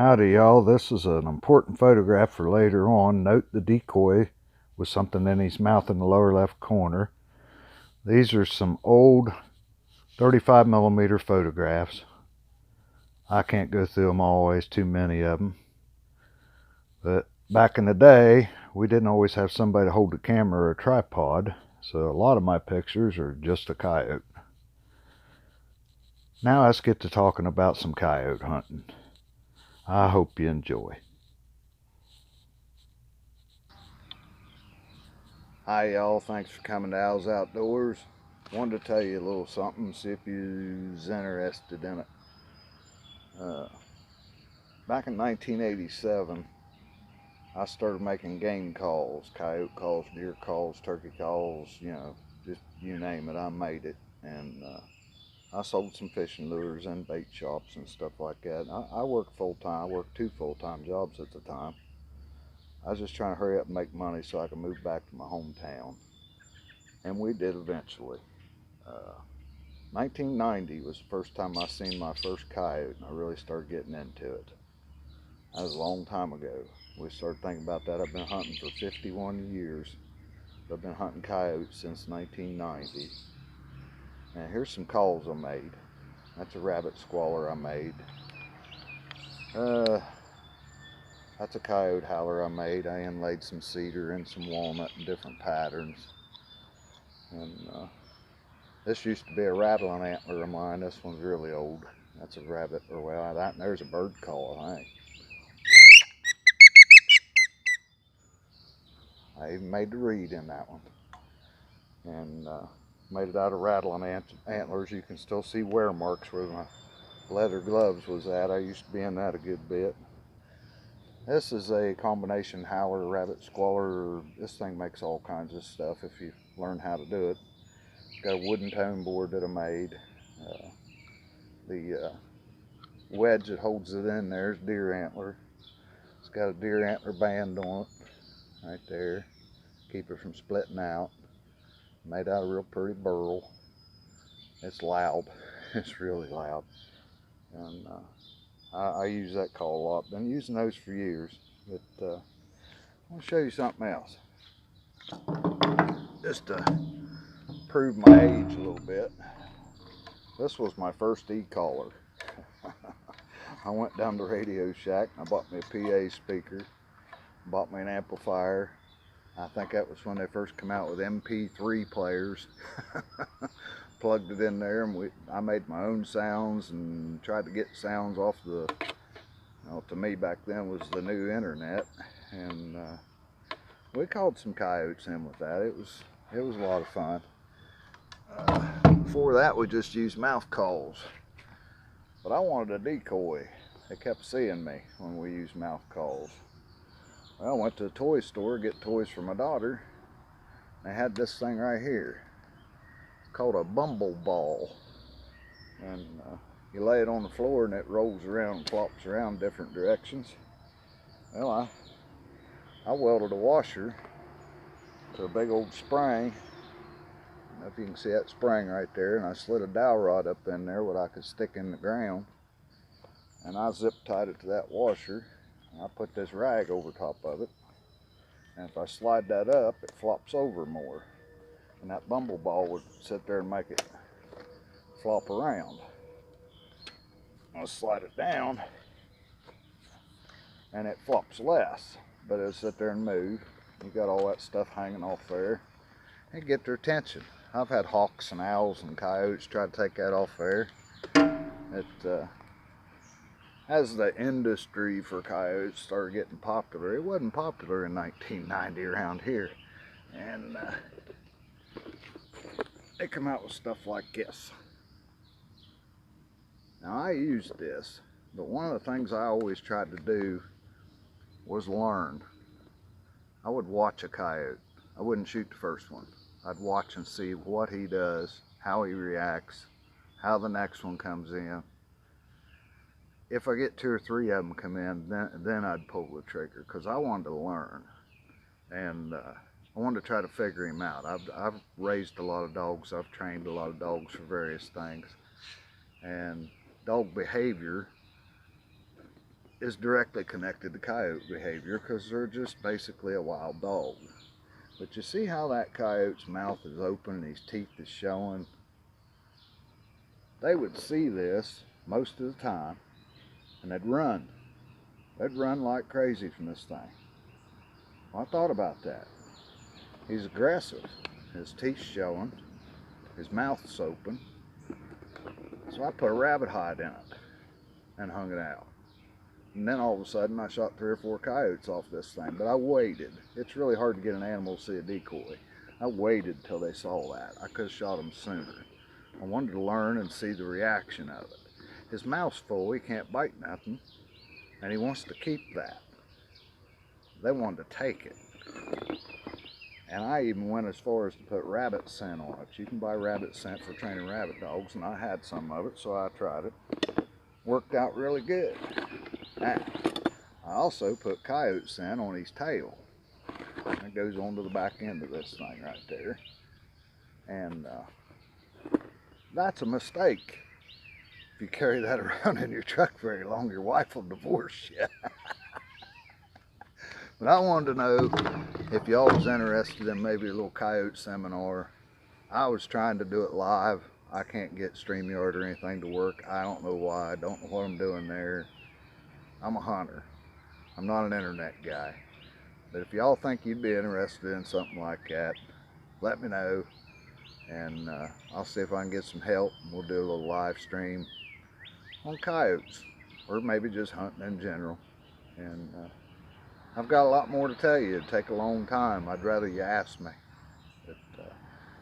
Howdy y'all, this is an important photograph for later on. Note the decoy with something in his mouth in the lower left corner. These are some old 35mm photographs. I can't go through them all, there's too many of them. But back in the day, we didn't always have somebody to hold the camera or a tripod, so a lot of my pictures are just a coyote. Now let's get to talking about some coyote hunting. I hope you enjoy. Hi y'all, thanks for coming to Al's Outdoors. Wanted to tell you a little something, see if you's interested in it. Back in 1987, I started making game calls, coyote calls, deer calls, turkey calls, just you name it, I made it. And I sold some fishing lures and bait shops and stuff like that. I worked full-time, I worked 2 full-time jobs at the time. I was just trying to hurry up and make money so I could move back to my hometown. And we did eventually. 1990 was the first time I seen my first coyote, and I really started getting into it. That was a long time ago. We started thinking about that. I've been hunting for 51 years. I've been hunting coyotes since 1990. And here's some calls I made. That's a rabbit squaller I made. That's a coyote howler I made. I inlaid some cedar and some walnut in different patterns. And this used to be a rattling antler of mine. This one's really old. That's a rabbit, or well, that and there's a bird call, I think. I even made the reed in that one. And made it out of rattling antlers. You can still see wear marks where my leather gloves was at. I used to be in that a good bit. This is a combination howler, rabbit squaller. This thing makes all kinds of stuff if you learn how to do it. It's got a wooden tone board that I made. The wedge that holds it in there is deer antler. It's got a deer antler band on it, right there. Keep it from splitting out. Made out of real pretty burl. It's loud. It's really loud. And I use that call a lot. Been using those for years. But I want to show you something else. Just to prove my age a little bit. This was my first e-collar. I went down to Radio Shack and I bought me a PA speaker. Bought me an amplifier. I think that was when they first come out with MP3 players. Plugged it in there, and I made my own sounds and tried to get sounds off the, to me back then was the new internet, and we called some coyotes in with that. It was a lot of fun. Before that, we just used mouth calls, but I wanted a decoy. They kept seeing me when we used mouth calls. Well, I went to the toy store to get toys for my daughter. They had this thing right here. It's called a bumble ball. And you lay it on the floor and it rolls around and flops around different directions. Well, I welded a washer to a big old spring. I don't know if you can see that spring right there. And I slid a dowel rod up in there what I could stick in the ground. And I zip tied it to that washer. I put this rag over top of it, and if I slide that up, it flops over more, and that bumble ball would sit there and make it flop around. I'll slide it down, and it flops less, but it'll sit there and move. You got all that stuff hanging off there, and get their attention. I've had hawks and owls and coyotes try to take that off there. As the industry for coyotes started getting popular, it wasn't popular in 1990 around here. And they come out with stuff like this. Now I used this, but one of the things I always tried to do was learn. I would watch a coyote. I wouldn't shoot the first one. I'd watch and see what he does, how he reacts, how the next one comes in. If I get 2 or 3 of them come in, then I'd pull the trigger, because I wanted to learn, and I wanted to try to figure him out. I've raised a lot of dogs. I've trained a lot of dogs for various things, and dog behavior is directly connected to coyote behavior because they're just basically a wild dog. But you see how that coyote's mouth is open and his teeth is showing? They would see this most of the time and they'd run. They'd run like crazy from this thing. Well, I thought about that. He's aggressive. His teeth showing. His mouth's open. So I put a rabbit hide in it and hung it out. And then all of a sudden I shot 3 or 4 coyotes off this thing. But I waited. It's really hard to get an animal to see a decoy. I waited till they saw that. I could have shot them sooner. I wanted to learn and see the reaction of it. His mouth's full, he can't bite nothing, and he wants to keep that. They wanted to take it. And I even went as far as to put rabbit scent on it. You can buy rabbit scent for training rabbit dogs, and I had some of it, so I tried it. Worked out really good. Now, I also put coyote scent on his tail. It goes onto the back end of this thing right there. And that's a mistake. If you carry that around in your truck very long, your wife will divorce you. But I wanted to know if y'all was interested in maybe a little coyote seminar. I was trying to do it live. I can't get StreamYard or anything to work. I don't know why. I don't know what I'm doing there. I'm a hunter. I'm not an internet guy. But if y'all think you'd be interested in something like that, let me know. And I'll see if I can get some help. We'll do a little live stream on coyotes, or maybe just hunting in general. And I've got a lot more to tell you. It'd take a long time. I'd rather you ask me. But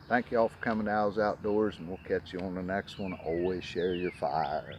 thank you all for coming to Owls Outdoors, and we'll catch you on the next one. Always share your fire.